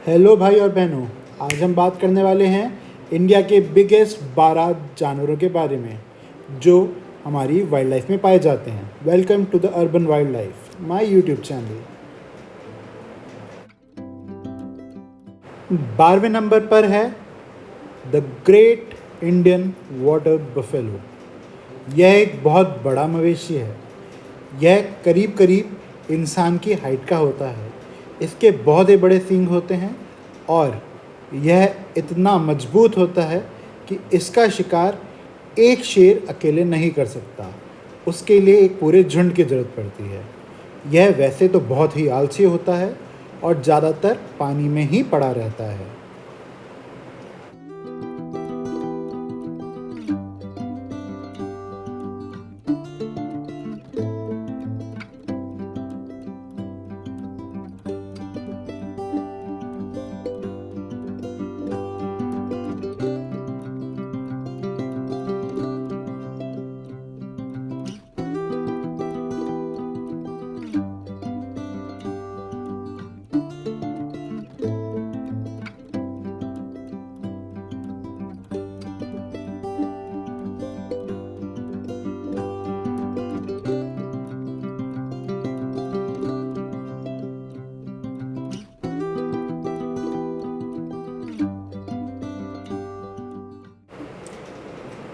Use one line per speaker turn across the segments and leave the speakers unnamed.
Hello भाई और बहनों, आज हम बात करने वाले हैं इंडिया के बिगेस्ट 12 जानवरों के बारे में जो हमारी वाइल्ड लाइफ में पाए जाते हैं। Welcome to the urban wild life, my YouTube channel. 12वें नंबर पर है the great Indian water buffalo. यह एक बहुत बड़ा मवेशी है। यह करीब करीब इंसान की हाइट का होता है। इसके बहुत ही बड़े सींग होते हैं और यह इतना मजबूत होता है कि इसका शिकार एक शेर अकेले नहीं कर सकता। उसके लिए एक पूरे झुंड की ज़रूरत पड़ती है। यह वैसे तो बहुत ही आलसी होता है और ज़्यादातर पानी में ही पड़ा रहता है।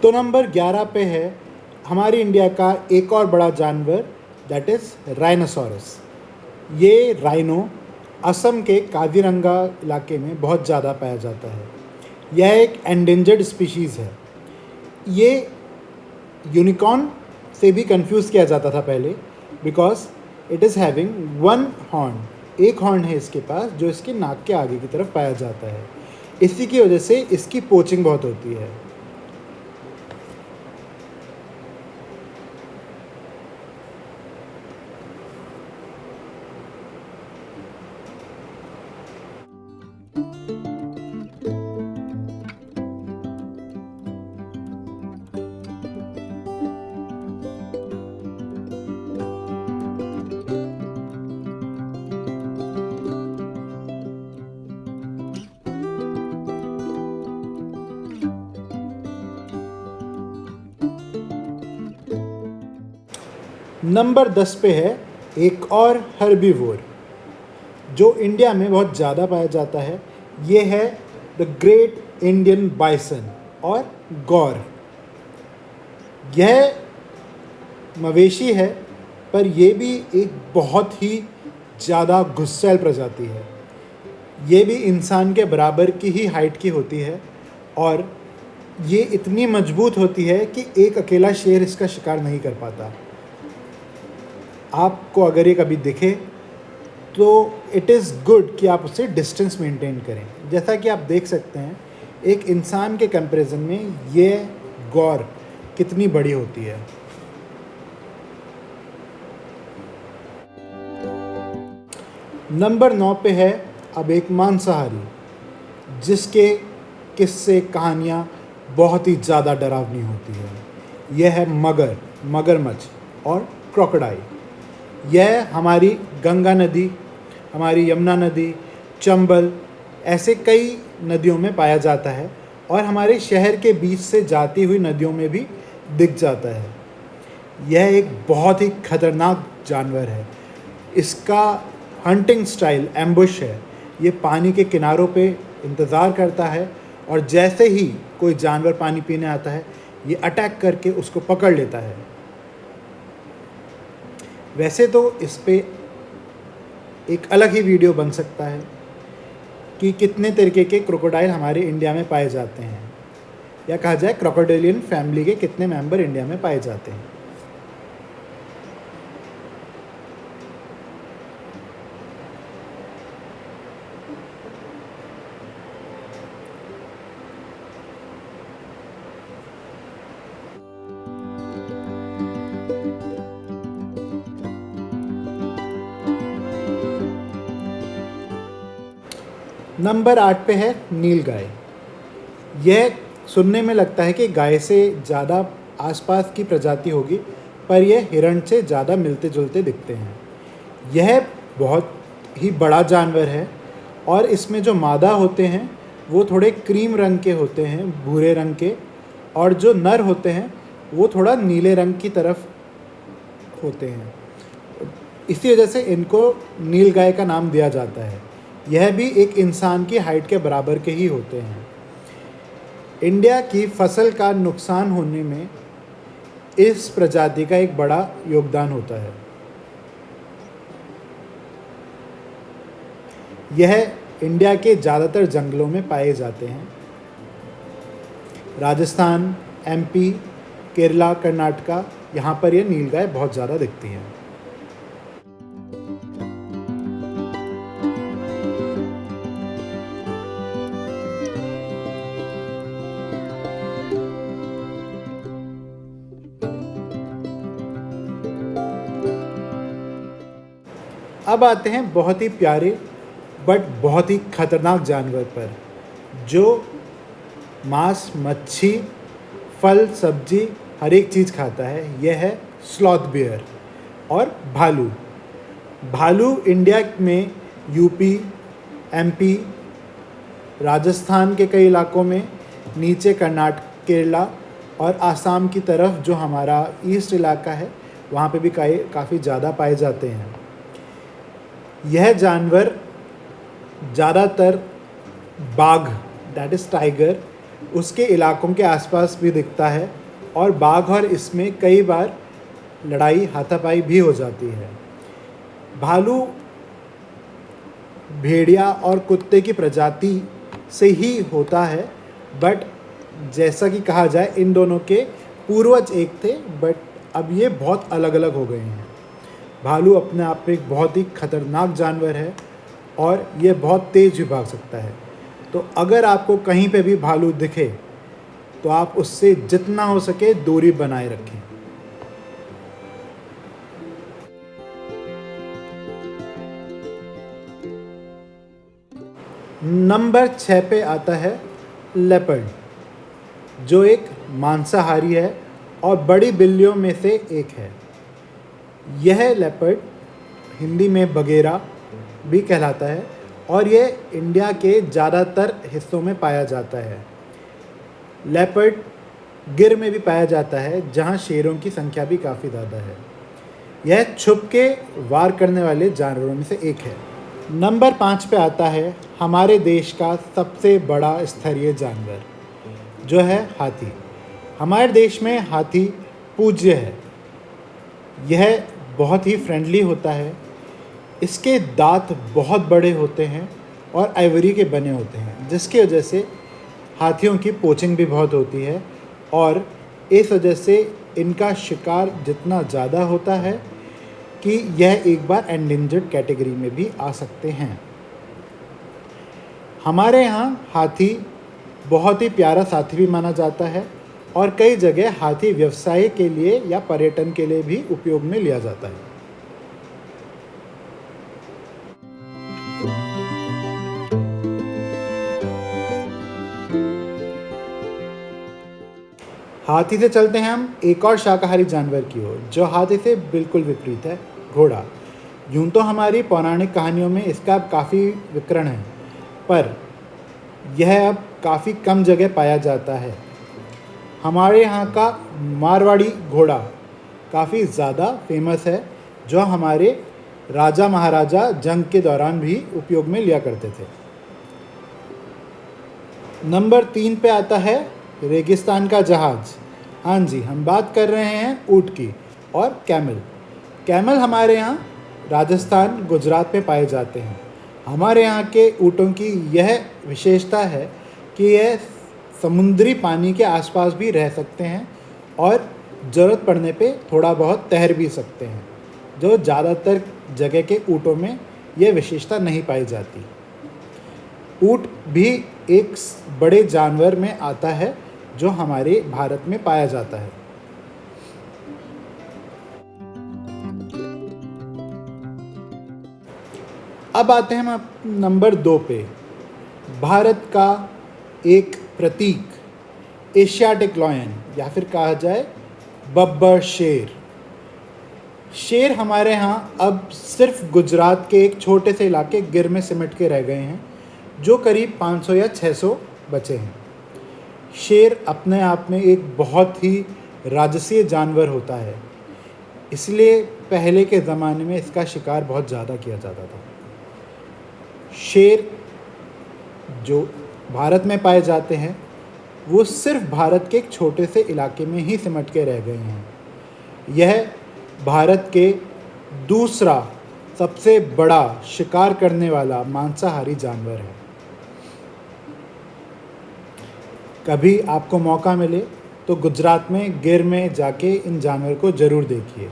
तो नंबर 11 पे है हमारी इंडिया का एक और बड़ा जानवर, दैट इज़ राइनोसोरस। ये राइनो असम के काजीरंगा इलाके में बहुत ज़्यादा पाया जाता है। यह एक एंडेंजर्ड स्पीशीज़ है। ये यूनिकॉर्न से भी कंफ्यूज किया जाता था पहले, because it is having one horn. एक हॉर्न है इसके पास जो इसके नाक के आगे की तरफ पाया जाता है। इसी की वजह से इसकी पोचिंग बहुत होती है। नंबर 10 पे है एक और हर्बीवोर जो इंडिया में बहुत ज़्यादा पाया जाता है। ये है द ग्रेट इंडियन बाइसन और गौर। यह मवेशी है, पर यह भी एक बहुत ही ज़्यादा गुस्सैल प्रजाति है। ये भी इंसान के बराबर की ही हाइट की होती है और ये इतनी मजबूत होती है कि एक अकेला शेर इसका शिकार नहीं कर पाता। आपको अगर ये कभी दिखे तो इट इज़ गुड कि आप उससे डिस्टेंस मेंटेन करें। जैसा कि आप देख सकते हैं, एक इंसान के कंपैरिजन में ये गौर कितनी बड़ी होती है। नंबर 9 पे है अब एक मांसाहारी जिसके किस्से कहानियाँ बहुत ही ज़्यादा डरावनी होती है। यह है मगरमच्छ और क्रोकोडाइल। यह हमारी गंगा नदी, हमारी यमुना नदी, चंबल, ऐसे कई नदियों में पाया जाता है और हमारे शहर के बीच से जाती हुई नदियों में भी दिख जाता है। यह एक बहुत ही खतरनाक जानवर है। इसका हंटिंग स्टाइल एम्बुश है। ये पानी के किनारों पे इंतज़ार करता है और जैसे ही कोई जानवर पानी पीने आता है, ये अटैक करके उसको पकड़ लेता है। वैसे तो इस पे एक अलग ही वीडियो बन सकता है कि कितने तरीके के क्रोकोडाइल हमारे इंडिया में पाए जाते हैं, या कहा जाए क्रोकोडाइलियन फैमिली के कितने मेंबर इंडिया में पाए जाते हैं। नंबर 8 पे है नीलगाय। यह सुनने में लगता है कि गाय से ज़्यादा आसपास की प्रजाति होगी, पर यह हिरण से ज़्यादा मिलते जुलते दिखते हैं। यह बहुत ही बड़ा जानवर है और इसमें जो मादा होते हैं वो थोड़े क्रीम रंग के होते हैं, भूरे रंग के, और जो नर होते हैं वो थोड़ा नीले रंग की तरफ होते हैं। इसी वजह से इनको नीलगाय का नाम दिया जाता है। यह भी एक इंसान की हाइट के बराबर के ही होते हैं। इंडिया की फसल का नुकसान होने में इस प्रजाति का एक बड़ा योगदान होता है। यह इंडिया के ज़्यादातर जंगलों में पाए जाते हैं। राजस्थान, एमपी, केरला, कर्नाटका, यहाँ पर यह नीलगाय बहुत ज़्यादा दिखती है। अब आते हैं बहुत ही प्यारे बट बहुत ही खतरनाक जानवर पर, जो मांस, मच्छी, फल, सब्जी हर एक चीज़ खाता है। यह है स्लॉथ बियर और भालू। भालू इंडिया में यूपी, एमपी, राजस्थान के कई इलाकों में, नीचे कर्नाटक, केरला और आसाम की तरफ जो हमारा ईस्ट इलाका है वहाँ पे भी काफ़ी ज़्यादा पाए जाते हैं। यह जानवर ज़्यादातर बाघ, दैट इज़ टाइगर, उसके इलाकों के आसपास भी दिखता है, और बाघ और इसमें कई बार लड़ाई, हाथापाई भी हो जाती है। भालू भेड़िया और कुत्ते की प्रजाति से ही होता है, बट जैसा कि कहा जाए इन दोनों के पूर्वज एक थे, बट अब ये बहुत अलग अलग हो गए हैं। भालू अपने आप में एक बहुत ही खतरनाक जानवर है और ये बहुत तेज़ भी भाग सकता है। तो अगर आपको कहीं पे भी भालू दिखे तो आप उससे जितना हो सके दूरी बनाए रखें। नंबर 6 पे आता है लेपर्ड, जो एक मांसाहारी है और बड़ी बिल्लियों में से एक है। यह लेपर्ड हिंदी में बगेरा भी कहलाता है और यह इंडिया के ज़्यादातर हिस्सों में पाया जाता है। लेपर्ड गिर में भी पाया जाता है, जहाँ शेरों की संख्या भी काफ़ी ज़्यादा है। यह छुप के वार करने वाले जानवरों में से एक है। नंबर 5 पे आता है हमारे देश का सबसे बड़ा स्तरीय जानवर, जो है हाथी। हमारे देश में हाथी पूज्य है। यह बहुत ही फ्रेंडली होता है। इसके दांत बहुत बड़े होते हैं और आइवरी के बने होते हैं, जिसकी वजह से हाथियों की पोचिंग भी बहुत होती है, और इस वजह से इनका शिकार जितना ज़्यादा होता है कि यह एक बार एंडेंजर्ड कैटेगरी में भी आ सकते हैं। हमारे यहाँ हाथी बहुत ही प्यारा साथी भी माना जाता है और कई जगह हाथी व्यवसाय के लिए या पर्यटन के लिए भी उपयोग में लिया जाता है। हाथी से चलते हैं हम एक और शाकाहारी जानवर की ओर, जो हाथी से बिल्कुल विपरीत है, घोड़ा। यूँ तो हमारी पौराणिक कहानियों में इसका अब काफ़ी विकरण है, पर यह अब काफ़ी कम जगह पाया जाता है। हमारे यहाँ का मारवाड़ी घोड़ा काफ़ी ज़्यादा फेमस है, जो हमारे राजा महाराजा जंग के दौरान भी उपयोग में लिया करते थे। नंबर 3 पे आता है रेगिस्तान का जहाज़। हाँ जी, हम बात कर रहे हैं ऊँट की और कैमल। कैमल हमारे यहाँ राजस्थान, गुजरात में पाए जाते हैं। हमारे यहाँ के ऊँटों की यह विशेषता है कि यह समुद्री पानी के आसपास भी रह सकते हैं और ज़रूरत पड़ने पे थोड़ा बहुत तैर भी सकते हैं, जो ज़्यादातर जगह के ऊँटों में यह विशेषता नहीं पाई जाती। ऊँट भी एक बड़े जानवर में आता है जो हमारे भारत में पाया जाता है। अब आते हैं हम नंबर 2 पे, भारत का एक प्रतीक एशियाटिक लॉयन, या फिर कहा जाए बब्बर शेर। शेर हमारे यहाँ अब सिर्फ गुजरात के एक छोटे से इलाके गिर में सिमट के रह गए हैं, जो करीब 500 या 600 बचे हैं। शेर अपने आप में एक बहुत ही राजसीय जानवर होता है, इसलिए पहले के ज़माने में इसका शिकार बहुत ज़्यादा किया जाता था। शेर जो भारत में पाए जाते हैं वो सिर्फ भारत के एक छोटे से इलाके में ही सिमट के रह गए हैं। यह भारत के दूसरा सबसे बड़ा शिकार करने वाला मांसाहारी जानवर है। कभी आपको मौका मिले तो गुजरात में गिर में जाके इन जानवर को ज़रूर देखिए।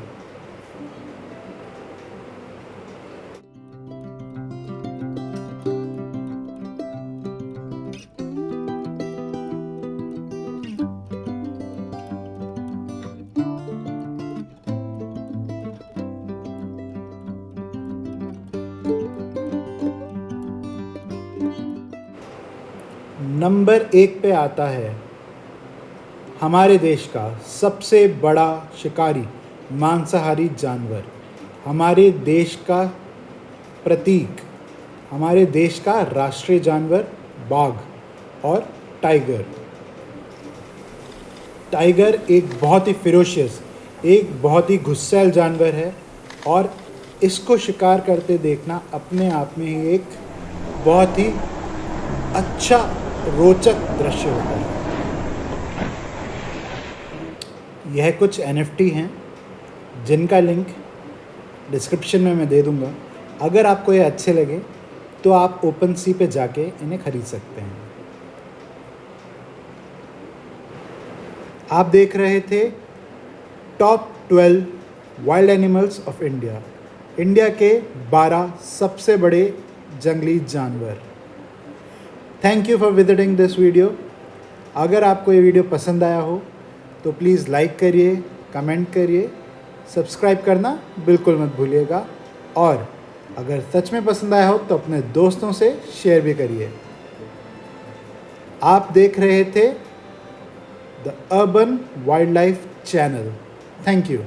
नंबर 1 पे आता है हमारे देश का सबसे बड़ा शिकारी मांसाहारी जानवर, हमारे देश का प्रतीक, हमारे देश का राष्ट्रीय जानवर बाघ और टाइगर। टाइगर एक बहुत ही फिरोशियस, एक बहुत ही गुस्सैल जानवर है और इसको शिकार करते देखना अपने आप में ही एक बहुत ही अच्छा रोचक दृश्य होता है। यह कुछ NFT हैं जिनका लिंक डिस्क्रिप्शन में मैं दे दूंगा। अगर आपको ये अच्छे लगे तो आप OpenSea पे जाके इन्हें खरीद सकते हैं। आप देख रहे थे top 12 wild animals of India, India के 12 सबसे बड़े जंगली जानवर। Thank you for visiting this video. अगर आपको ये वीडियो पसंद आया हो तो प्लीज़ लाइक करिए, कमेंट करिए, सब्सक्राइब करना बिल्कुल मत भूलिएगा और अगर सच में पसंद आया हो तो अपने दोस्तों से शेयर भी करिए। आप देख रहे थे the urban wild life channel. Thank you.